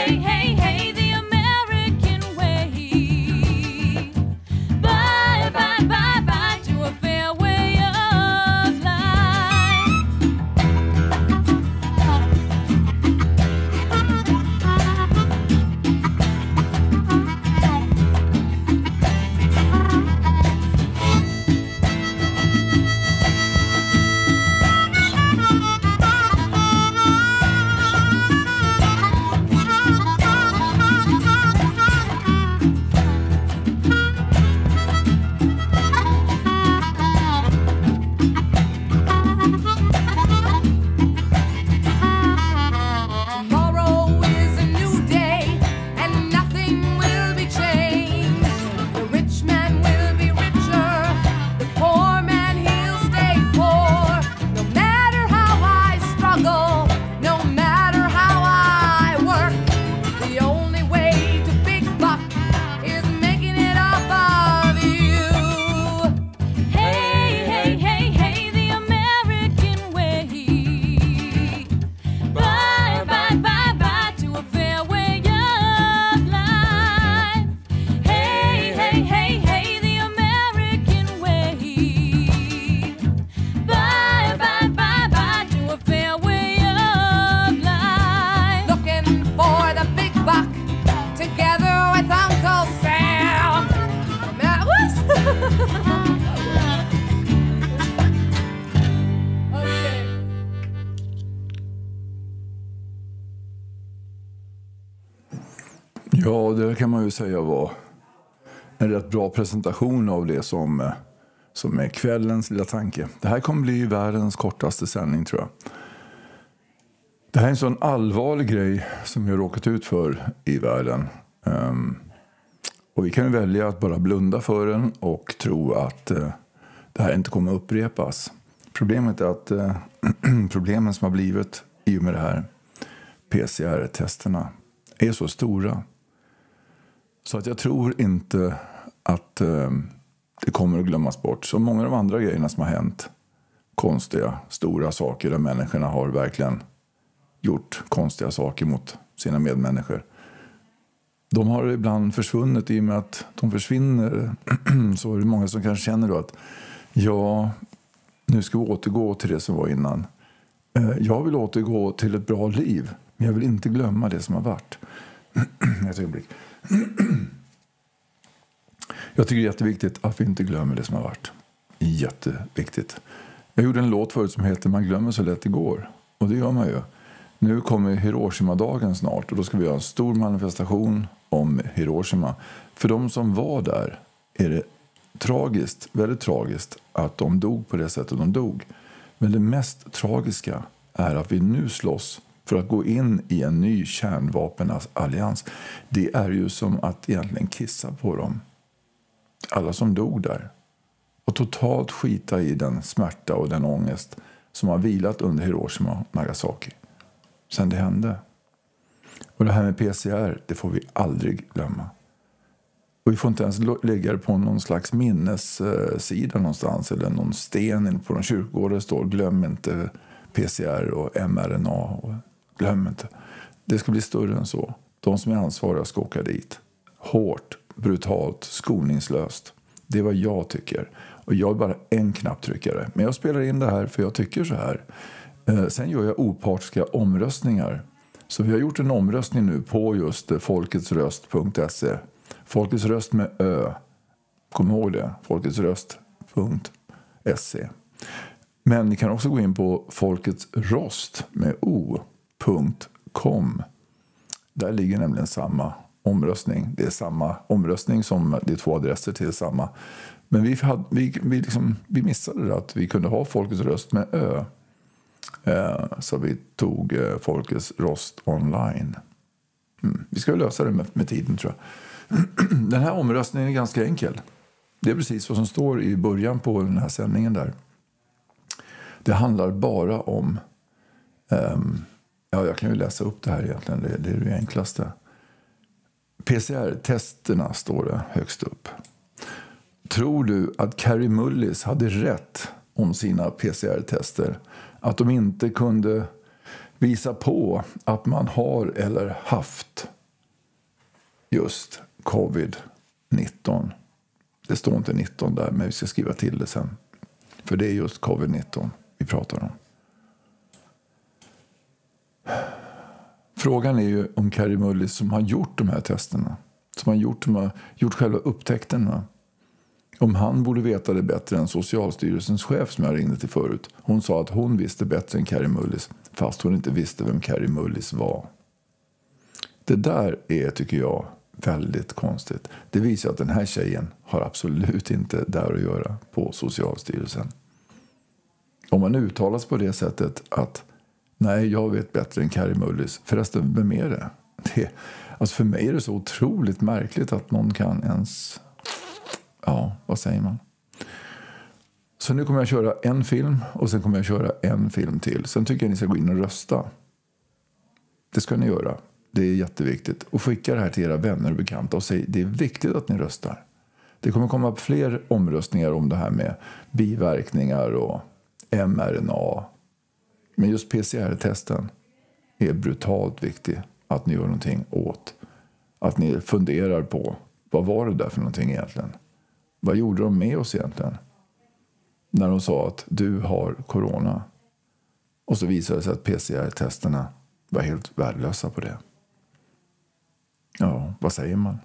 hey, hey, hey, the American way. Bye, bye, bye, bye to a fair way of life. Tomorrow is a new day, and nothing will be changed. The rich man will be richer, the poor man he'll stay poor. No matter how I struggle, no matter how I work, the only way to big buck is making it off of you. Hey, hey, hey, hey, the American way. Bye, bye, bye, bye to a fair way of life. Hey, hey, hey, hey, the American way. Bye, bye, bye, bye to a fair way of life. Looking for the big buck together with Uncle Sam. Okay. Ja, det kan man ju säga var en rätt bra presentation av det som är kvällens lilla tanke. Det här kommer bli världens kortaste sändning, tror jag. Det här är en sån allvarlig grej som vi har råkat ut för i världen. Och vi kan ju välja att bara blunda för den och tro att det här inte kommer upprepas. Problemet är att problemen som har blivit i och med det här PCR-testerna är så stora. Så att jag tror inte att det kommer att glömmas bort. Så många av de andra grejerna som har hänt, konstiga, stora saker där människorna har verkligen gjort konstiga saker mot sina medmänniskor. De har ibland försvunnit i och med att de försvinner. Så är det många som kanske känner då att ja, nu ska vi återgå till det som var innan. Jag vill återgå till ett bra liv, men jag vill inte glömma det som har varit. Ett ögonblick. Jag tycker det är jätteviktigt att vi inte glömmer det som har varit. Jätteviktigt. Jag gjorde en låt förut som heter Man glömmer så lätt igår. Och det gör man ju. Nu kommer Hiroshima-dagen snart och då ska vi göra en stor manifestation om Hiroshima. För de som var där är det tragiskt, väldigt tragiskt att de dog på det sättet de dog. Men det mest tragiska är att vi nu slåss för att gå in i en ny kärnvapenallians. Det är ju som att egentligen kissa på dem. Alla som dog där. Och totalt skita i den smärta och den ångest som har vilat under Hiroshima och Nagasaki. Sen det hände. Och det här med PCR, det får vi aldrig glömma. Och vi får inte ens lägga det på någon slags minnessida någonstans. Eller någon sten på någon kyrkogård där det står glöm inte PCR och mRNA. Och glöm inte. Det ska bli större än så. De som är ansvariga ska åka dit. Hårt, brutalt, skoningslöst. Det är vad jag tycker. Och jag är bara en knapptryckare. Men jag spelar in det här för jag tycker så här. Sen gör jag opartiska omröstningar. Så vi har gjort en omröstning nu på just folketsröst.se. Folkets röst med Ö. Kom ihåg det. Folketsröst.se. Men ni kan också gå in på folketsröst med o.com. Där ligger nämligen samma omröstning. Det är samma omröstning som det är 2 adresser till samma. Men vi missade det att vi kunde ha folkets röst med Ö. Så vi tog folkets röst online. Vi ska lösa det med tiden, tror jag. Den här omröstningen är ganska enkel. Det är precis vad som står i början på den här sändningen där. Det handlar bara om... jag kan ju läsa upp det här egentligen. Det är det enklaste. PCR-testerna står det högst upp. Tror du att Kary Mullis hade rätt om sina PCR-tester? Att de inte kunde visa på att man har eller haft just covid-19. Det står inte 19 där, men vi ska skriva till det sen. För det är just covid-19 vi pratar om. Frågan är ju om Kary Mullis som har gjort de här testerna, som har gjort själva upptäckterna, om han borde veta det bättre än Socialstyrelsens chef som jag ringde till förut. Hon sa att hon visste bättre än Kary Mullis, fast hon inte visste vem Kary Mullis var. Det där är, tycker jag, väldigt konstigt. Det visar att den här tjejen har absolut inte där att göra på Socialstyrelsen. Om man uttalas på det sättet att nej, jag vet bättre än Kary Mullis. Förresten, vem är det? Alltså för mig är det så otroligt märkligt att någon kan ens... Ja, vad säger man? Så nu kommer jag köra en film och sen kommer jag köra en film till. Sen tycker jag ni ska gå in och rösta. Det ska ni göra. Det är jätteviktigt. Och skicka det här till era vänner och bekanta och säg det är viktigt att ni röstar. Det kommer komma fler omröstningar om det här med biverkningar och mRNA. Men just PCR-testen är brutalt viktig att ni gör någonting åt. Att ni funderar på vad var det där för någonting egentligen? Vad gjorde de med oss egentligen? När de sa att du har corona. Och så visade det sig att PCR-testerna var helt värdelösa på det. Ja, vad säger man?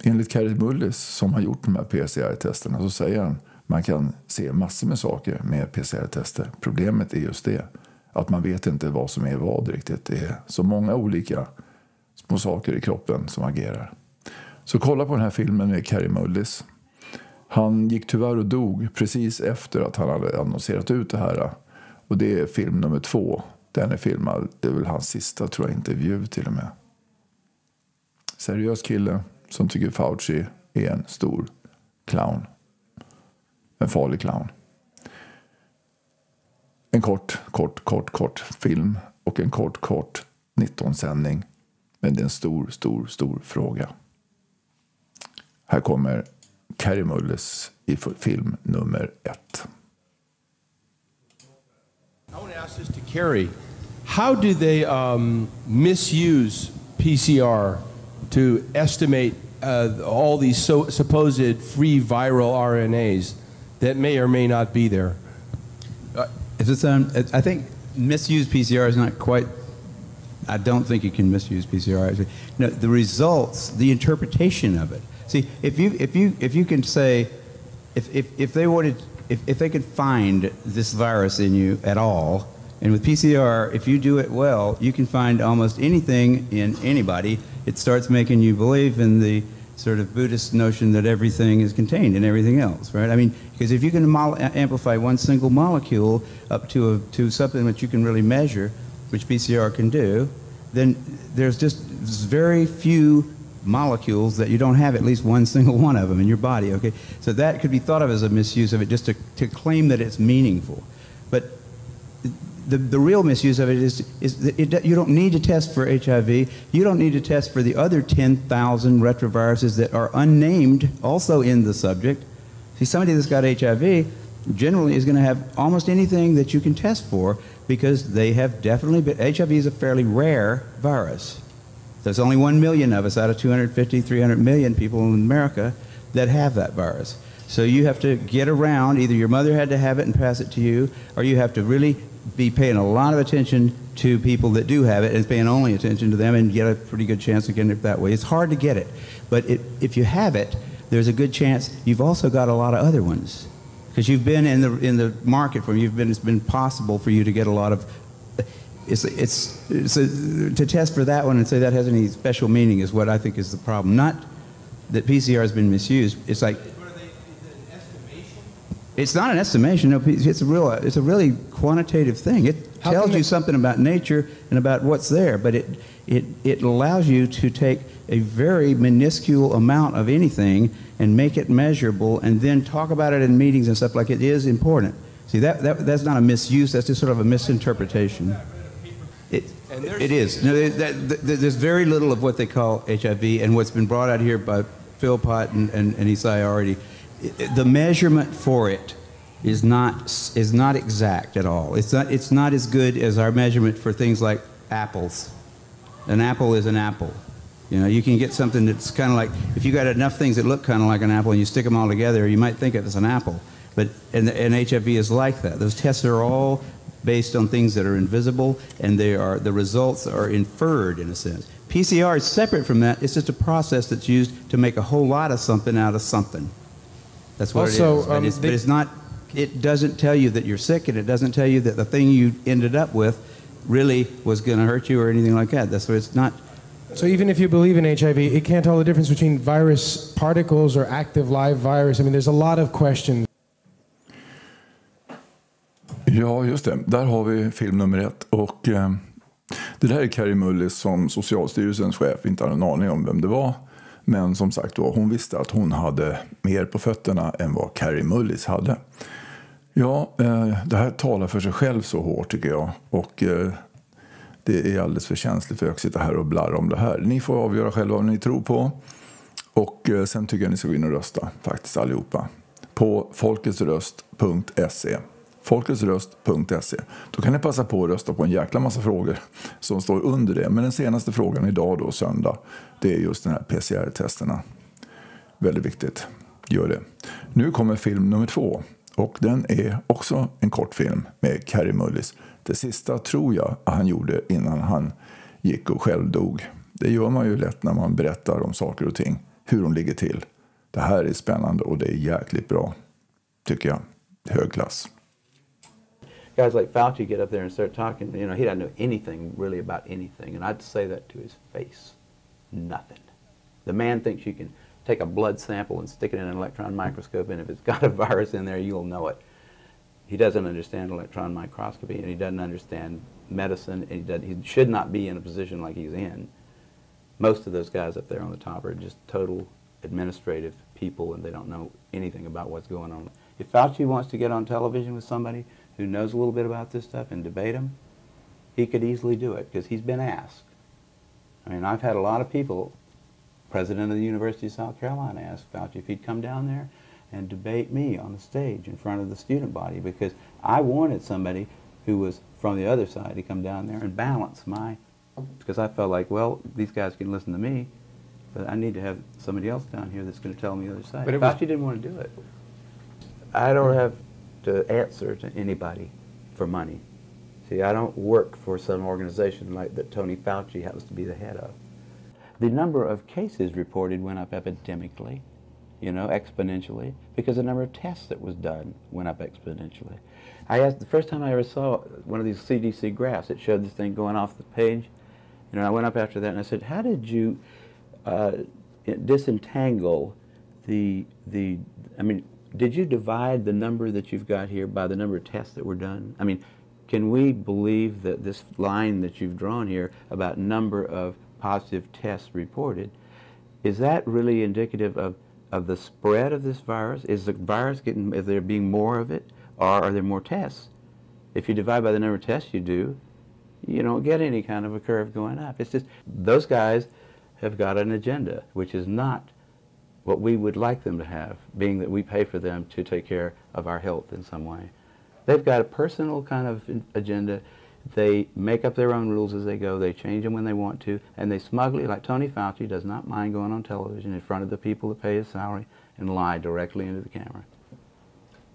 Enligt Kary Mullis som har gjort de här PCR-testerna så säger han man kan se massor med saker med PCR-tester. Problemet är just det. Att man vet inte vad som är vad riktigt. Det är så många olika små saker i kroppen som agerar. Så kolla på den här filmen med Kary Mullis. Han gick tyvärr och dog precis efter att han hade annonserat ut det här. Och det är film nummer 2. Den är filmad. Det är väl hans sista, tror jag, intervju till och med. Seriös kille som tycker Fauci är en stor clown. En farlig clown. En kort film och en kort 19-sändning. Men det är en stor fråga. Här kommer Kary Mullis i film nummer 1. I want to ask this to Kary. How do they misuse PCR to estimate all these supposed free viral RNAs that may or may not be there? I think misuse PCR is not quite. I don't think you can misuse PCR. No, the results, the interpretation of it. See, if you can say, if they could find this virus in you at all, and with PCR, if you do it well, you can find almost anything in anybody. It starts making you believe in the sort of Buddhist notion that everything is contained in everything else, right? I mean, because if you can amplify one single molecule up to something that you can really measure, which PCR can do, then there's just very few molecules that you don't have at least one single one of them in your body, okay? So that could be thought of as a misuse of it, just to claim that it's meaningful. But the real misuse of it is that you don't need to test for HIV. You don't need to test for the other 10,000 retroviruses that are unnamed also in the subject. See, somebody that's got HIV generally is going to have almost anything that you can test for because they have definitely been, HIV is a fairly rare virus. There's only 1 million of us out of 250, 300 million people in America that have that virus. So you have to get around, either your mother had to have it and pass it to you, or you have to really be paying a lot of attention to people that do have it and paying only attention to them and get a pretty good chance of getting it that way. It's hard to get it, but if you have it, there's a good chance you've also got a lot of other ones. Because you've been in the market for them, it's been possible for you to get a lot of. To test for that one and say that has any special meaning is what I think is the problem. Not that PCR has been misused. It's like. It's not an estimation. No, it's a really quantitative thing. It tells you something about nature and about what's there, but it allows you to take a very minuscule amount of anything and make it measurable, and then talk about it in meetings and stuff like it is important. See, that's not a misuse. That's just sort of a misinterpretation. It is. No, there's very little of what they call HIV, and what's been brought out here by Phil Pott and Isai already. The measurement for it is not exact at all. It's not as good as our measurement for things like apples. An apple is an apple. You know, you can get something that's kind of like, if you got enough things that look kind of like an apple and you stick them all together, you might think it's an apple. But, and HIV is like that. Those tests are all based on things that are invisible, and the results are inferred in a sense. PCR is separate from that. It's just a process that's used to make a whole lot of something out of something. That's what Also, it is. But it's not, it doesn't tell you that you're sick, and it doesn't tell you that the thing you ended up with really was going to hurt you or anything like that. That's what it's not. So even if you believe in HIV, it can't tell the difference between virus particles or active live virus. I mean, there's a lot of questions. Ja, just det. Där har vi film nummer 1. Och det där är Kary Mullis som Socialstyrelsens chef. Inte hade en aning om vem det var. Men som sagt då, hon visste att hon hade mer på fötterna än vad Kary Mullis hade. Ja, det här talar för sig själv så hårt tycker jag. Och det är alldeles för känsligt för att jag sitter här och blarra om det här. Ni får avgöra själva vad ni tror på. Och sen tycker jag ni ska gå in och rösta, faktiskt allihopa. På folketsröst.se. Folketsröst.se. Då kan ni passa på att rösta på en jäkla massa frågor som står under det. Men den senaste frågan idag då, söndag, det är just den här PCR-testerna. Väldigt viktigt. Gör det. Nu kommer film nummer 2. Och den är också en kortfilm med Kary Mullis. Det sista tror jag han gjorde innan han gick och själv dog. Det gör man ju lätt när man berättar om saker och ting. Hur de ligger till. Det här är spännande och det är jäkligt bra. Tycker jag. Hög klass. Guys like Fauci get up there and start talking. You know, he doesn't know anything really about anything. And I'd say that to his face. Nothing. The man thinks you can take a blood sample and stick it in an electron microscope, and if it's got a virus in there, you'll know it. He doesn't understand electron microscopy, and he doesn't understand medicine, and he should not be in a position like he's in. Most of those guys up there on the top are just total administrative people, and they don't know anything about what's going on. If Fauci wants to get on television with somebody who knows a little bit about this stuff and debate him, he could easily do it, because he's been asked. I mean, I've had a lot of people. President of the University of South Carolina asked Fauci if he'd come down there and debate me on the stage in front of the student body, because I wanted somebody who was from the other side to come down there and balance my, because I felt like, well, these guys can listen to me, but I need to have somebody else down here that's going to tell me the other side. But Fauci didn't want to do it. I don't have to answer to anybody for money. See, I don't work for some organization like that Tony Fauci happens to be the head of. The number of cases reported went up epidemically, you know, exponentially, because the number of tests that was done went up exponentially. I asked, the first time I ever saw one of these CDC graphs, it showed this thing going off the page. You know, I went up after that and I said, how did you disentangle I mean, did you divide the number that you've got here by the number of tests that were done? I mean, can we believe that this line that you've drawn here about number of positive tests reported, is that really indicative of the spread of this virus? Is the virus getting, is there being more of it, or are there more tests? If you divide by the number of tests you do, you don't get any kind of a curve going up. It's just, those guys have got an agenda, which is not what we would like them to have, being that we pay for them to take care of our health in some way. They've got a personal kind of agenda. They make up their own rules as they go. They change them when they want to, and they smugly, like Tony Fauci, does not mind going on television in front of the people that pay his salary and lie directly into the camera.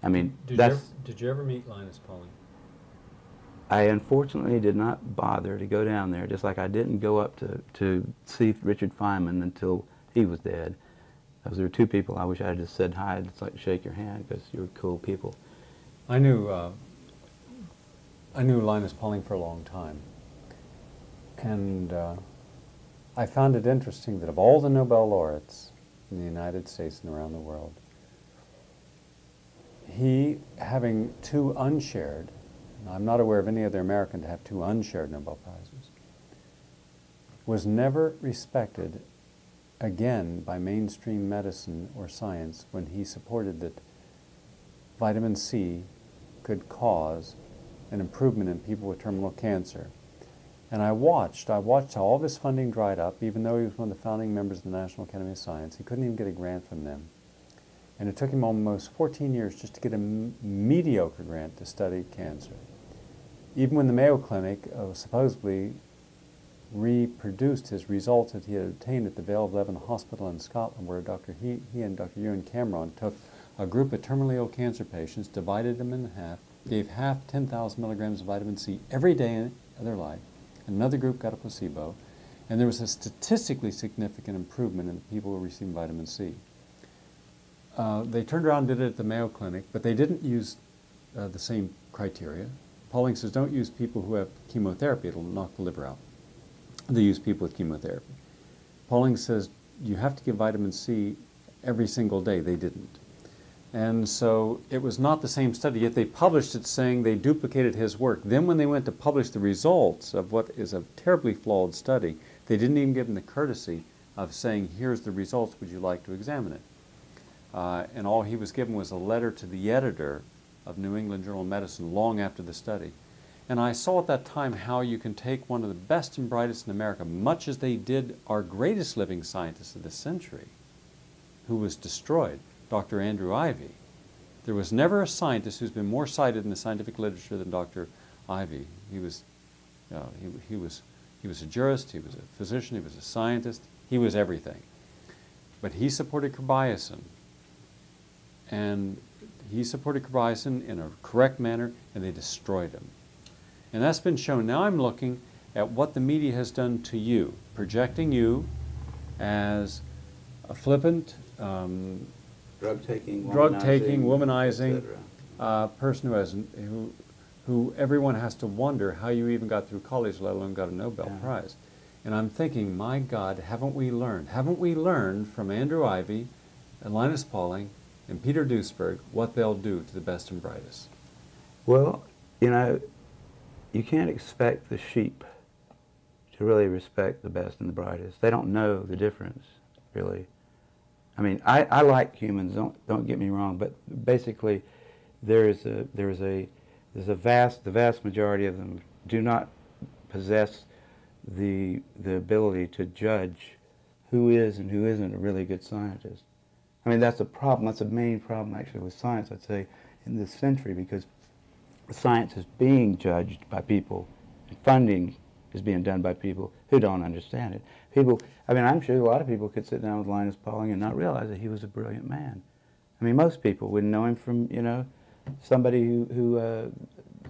I mean, did you ever meet Linus Pauling? I unfortunately did not bother to go down there, just like I didn't go up to see Richard Feynman until he was dead. Those were two people I wish I had just said hi, just like shake your hand, because you were cool people. I knew Linus Pauling for a long time, and I found it interesting that of all the Nobel laureates in the United States and around the world, he, having two unshared, and I'm not aware of any other American to have two unshared Nobel Prizes, was never respected again by mainstream medicine or science when he supported that vitamin C could cause an improvement in people with terminal cancer. And I watched how all of his funding dried up, even though he was one of the founding members of the National Academy of Science. He couldn't even get a grant from them. And it took him almost 14 years just to get a mediocre grant to study cancer. Even when the Mayo Clinic supposedly reproduced his results that he had obtained at the Vale of Leven Hospital in Scotland, where he and Dr. Ewan Cameron took a group of terminally ill cancer patients, divided them in half, gave half 10,000 milligrams of vitamin C every day of their life. Another group got a placebo, and there was a statistically significant improvement in the people who were receiving vitamin C. They turned around and did it at the Mayo Clinic, but they didn't use the same criteria. Pauling says, don't use people who have chemotherapy, it'll knock the liver out. They use people with chemotherapy. Pauling says, you have to give vitamin C every single day. They didn't. And so it was not the same study, yet they published it saying they duplicated his work. Then when they went to publish the results of what is a terribly flawed study, they didn't even give him the courtesy of saying, here's the results, would you like to examine it? And all he was given was a letter to the editor of New England Journal of Medicine long after the study. And I saw at that time how you can take one of the best and brightest in America, much as they did our greatest living scientist of the century, who was destroyed, Dr. Andrew Ivy. There was never a scientist who's been more cited in the scientific literature than Dr. Ivy. He was a jurist, he was a physician, he was a scientist, he was everything. But he supported carbamazepine, and he supported carbamazepine in a correct manner, and they destroyed him. And that's been shown. Now I'm looking at what the media has done to you, projecting you as a flippant, drug-taking, womanizing person who everyone has to wonder how you even got through college, let alone got a Nobel Prize. And I'm thinking, my God, haven't we learned? Haven't we learned from Andrew Ivy and Linus Pauling and Peter Duesberg what they'll do to the best and brightest? Well, you know, you can't expect the sheep to really respect the best and the brightest. They don't know the difference, really. I mean, I like humans. Don't get me wrong, but basically, the vast majority of them do not possess the ability to judge who is and who isn't a really good scientist. I mean, that's a problem. That's a main problem, actually, with science, I'd say, in this century, because science is being judged by people, and funding is being done by people who don't understand it. I mean, I'm sure a lot of people could sit down with Linus Pauling and not realize that he was a brilliant man. I mean, most people wouldn't know him from, you know, somebody who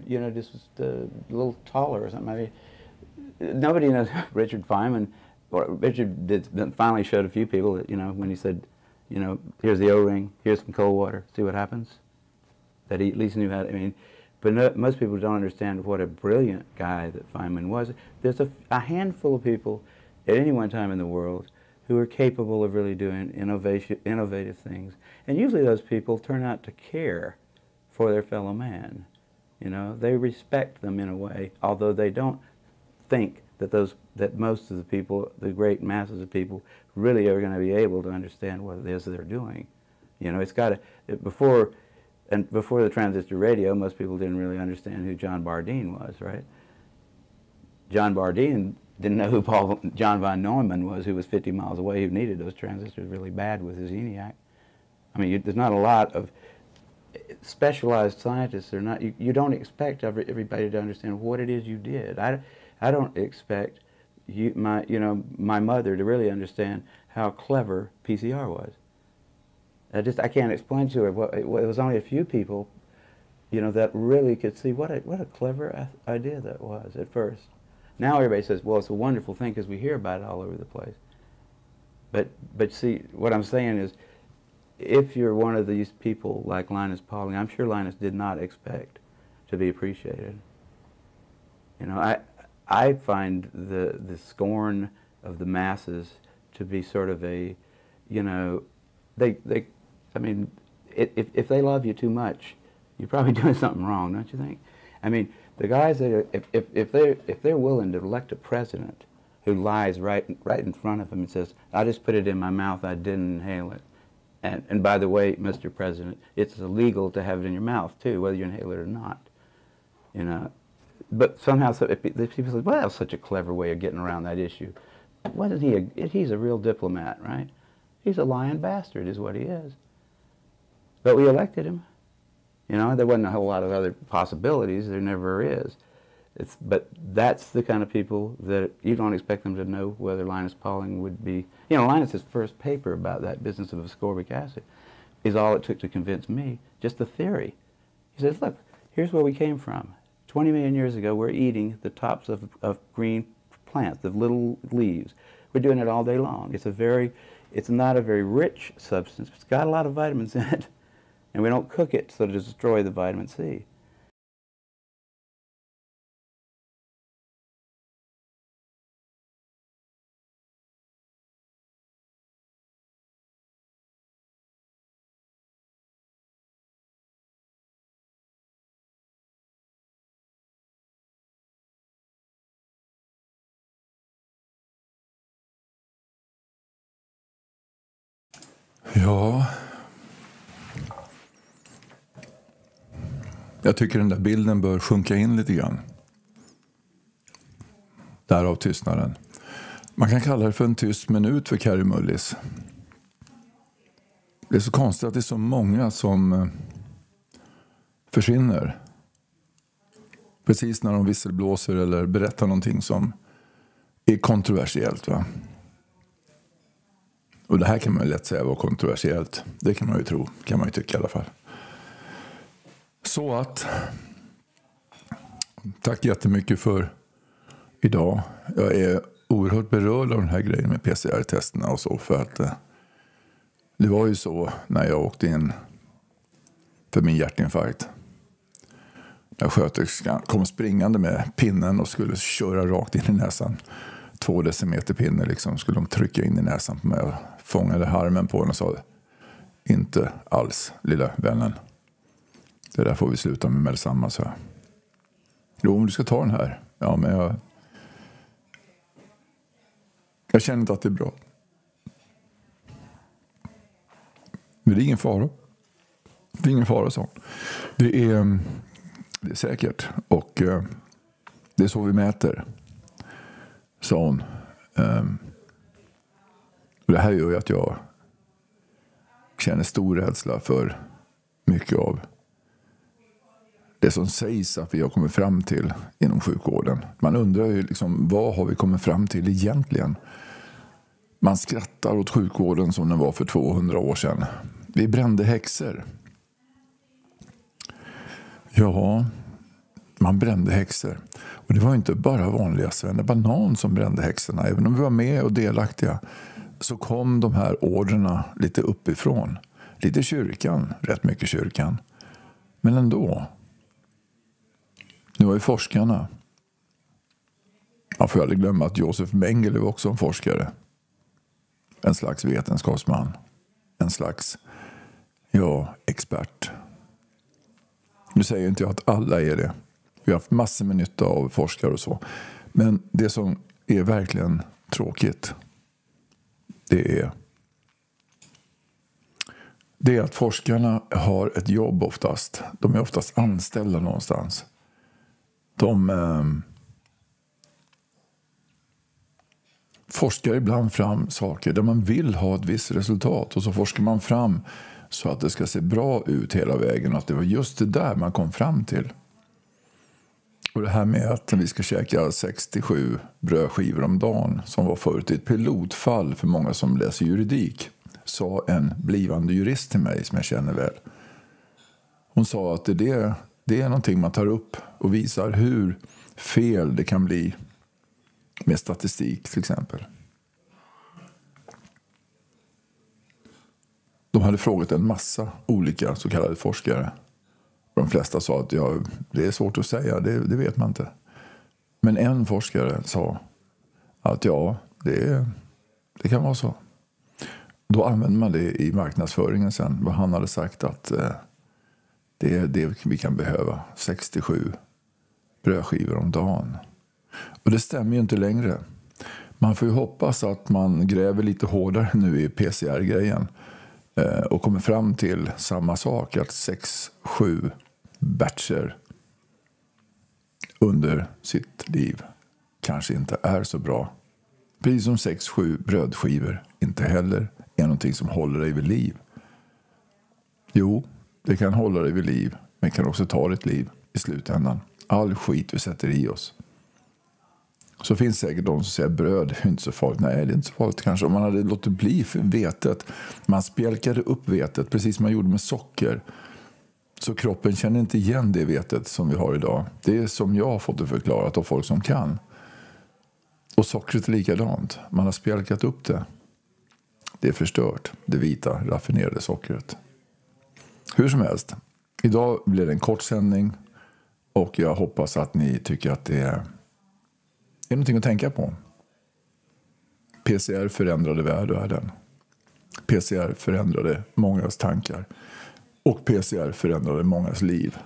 you know, just was a little taller or something. I mean, nobody knows Richard Feynman. Or Richard finally showed a few people that, you know, when he said, you know, here's the O-ring, here's some cold water, see what happens? That he at least knew how to, I mean, but no, most people don't understand what a brilliant guy that Feynman was. There's a handful of people at any one time in the world who are capable of really doing innovative things. And usually those people turn out to care for their fellow man. You know, they respect them in a way, although they don't think that most of the people, the great masses of people, really are going to be able to understand what it is they're doing. You know, it's got to, before the transistor radio, most people didn't really understand who John Bardeen was, right? John Bardeen didn't know who John von Neumann was, who was 50 miles away, who needed those transistors really bad with his ENIAC. I mean, there's not a lot of specialized scientists. They're not. You don't expect everybody to understand what it is you did. I don't expect my mother to really understand how clever PCR was. I can't explain to her. It was only a few people, you know, that really could see what a clever idea that was at first. Now everybody says, well, it's a wonderful thing because we hear about it all over the place. But see, what I'm saying is, if you're one of these people like Linus Pauling, I'm sure Linus did not expect to be appreciated. You know, I find the scorn of the masses to be sort of a, you know, I mean, if they love you too much, you're probably doing something wrong, don't you think? I mean, the guys that if they're willing to elect a president who lies right in front of them and says, I just put it in my mouth, I didn't inhale it. And by the way, Mr. President, it's illegal to have it in your mouth too, whether you inhale it or not. You know, but somehow people say, well, that's such a clever way of getting around that issue. Wasn't he? He's a real diplomat, right? He's a lying bastard, is what he is. But we elected him. You know, there wasn't a whole lot of other possibilities. There never is. But that's the kind of people that you don't expect them to know whether Linus Pauling would be. You know, Linus's first paper about that business of ascorbic acid is all it took to convince me, just the theory. He says, look, here's where we came from. 20 million years ago, we're eating the tops of green plants, the little leaves. We're doing it all day long. It's not a very rich substance. It's got a lot of vitamins in it, and we don't cook it so to destroy the vitamin C. Ja, jag tycker den där bilden bör sjunka in lite grann. Därav tystnaden. Man kan kalla det för en tyst minut för Kary Mullis. Det är så konstigt att det är så många som försvinner. Precis när de visselblåser eller berättar någonting som är kontroversiellt, va? Och det här kan man ju lätt säga var kontroversiellt. Det kan man ju tro, kan man ju tycka i alla fall. Så att, tack jättemycket för idag. Jag är oerhört berörd av den här grejen med PCR-testerna och så, för att det var ju så när jag åkte in för min hjärtinfarkt. När sköterskan kom springande med pinnen och skulle köra rakt in i näsan. 2 decimeter pinne liksom, skulle de trycka in i näsan på mig och fångade harmen på den och sa inte alls, lilla vännen. Det där får vi sluta med detsamma, så här. Jo, om du ska ta den här. Ja, men jag känner inte att det är bra. Men det är ingen fara. Det är ingen fara, så. Det är säkert. Och det är så vi mäter. Sa hon. Det här gör ju att jag känner stor rädsla för mycket av det som sägs att vi har kommit fram till inom sjukvården. Man undrar ju liksom, vad har vi kommit fram till egentligen? Man skrattar åt sjukvården som den var för 200 år sedan. Vi brände häxor. Ja, man brände häxor. Och det var inte bara vanliga svennebanan som brände häxorna. Även om vi var med och delaktiga så kom de här orderna lite uppifrån. Lite kyrkan, rätt mycket kyrkan. Men ändå. Nu var ju forskarna. Man får aldrig glömma att Josef Mengele var också en forskare. En slags vetenskapsman. En slags, expert. Nu säger inte jag att alla är det. Vi har haft massor med nytta av forskare och så. Men det som är verkligen tråkigt, det är att forskarna har ett jobb oftast. De är oftast anställda någonstans. De forskar ibland fram saker där man vill ha ett visst resultat. Och så forskar man fram så att det ska se bra ut hela vägen. Och att det var just det där man kom fram till. Och det här med att vi ska käka 67 brödskivor om dagen, som var förut ett pilotfall för många som läser juridik, sa en blivande jurist till mig som jag känner väl. Hon sa att det är någonting man tar upp och visar hur fel det kan bli med statistik till exempel. De hade frågat en massa olika så kallade forskare. De flesta sa att det är svårt att säga, det vet man inte. Men en forskare sa att det kan vara så. Då använder man det i marknadsföringen sen. Vad han hade sagt att det är det vi kan behöva. 67 brödskivor om dagen. Och det stämmer ju inte längre. Man får ju hoppas att man gräver lite hårdare nu i PCR-grejen. Och kommer fram till samma sak. Att 6-7 batcher under sitt liv kanske inte är så bra. Precis som 6-7 brödskivor inte heller är någonting som håller dig vid liv. Jo, det kan hålla dig vid liv, men kan också ta ditt liv i slutändan. All skit vi sätter i oss. Så finns säkert de som säger bröd är inte så farligt. Nej, det är inte så farligt kanske. Om man hade låtit bli för vetet. Man spjälkade upp vetet precis som man gjorde med socker. Så kroppen känner inte igen det vetet som vi har idag. Det är som jag har fått det förklarat av folk som kan. Och sockret är likadant. Man har spjälkat upp det. Det är förstört. Det vita, raffinerade sockret. Hur som helst. Idag blir det en kort sändning. Och jag hoppas att ni tycker att det är någonting att tänka på. PCR förändrade världen. PCR förändrade mångas tankar. Och PCR förändrade mångas liv.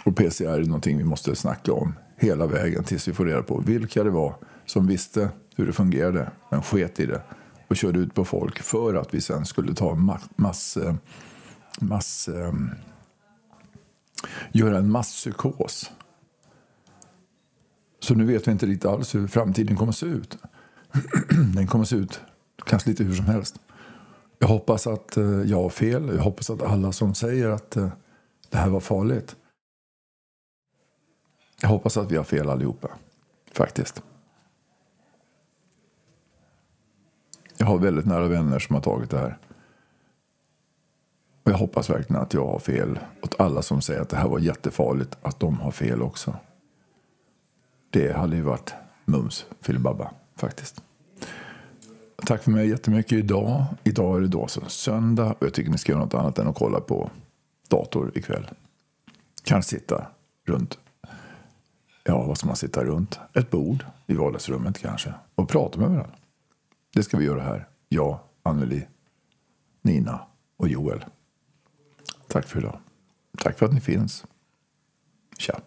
Och PCR är någonting vi måste snacka om hela vägen tills vi får reda på vilka det var som visste hur det fungerade men sket i det och körde ut på folk för att vi sen skulle ta göra en masspsykos. Så nu vet vi inte riktigt alls hur framtiden kommer att se ut. Den kommer att se ut kanske lite hur som helst. Jag hoppas att jag har fel. Jag hoppas att alla som säger att det här var farligt. Jag hoppas att vi har fel allihopa. Faktiskt. Jag har väldigt nära vänner som har tagit det här. Och jag hoppas verkligen att jag har fel. Och alla som säger att det här var jättefarligt, att de har fel också. Det hade ju varit mums filibabba faktiskt. Tack för mig jättemycket idag. Idag är det då så söndag och jag tycker ni ska göra något annat än att kolla på dator ikväll. Kanske sitta runt, vad ska man sitta runt? Ett bord i vardagsrummet kanske och prata med varandra. Det ska vi göra här. Jag, Anneli, Nina och Joel. Tack för idag. Tack för att ni finns. Tja.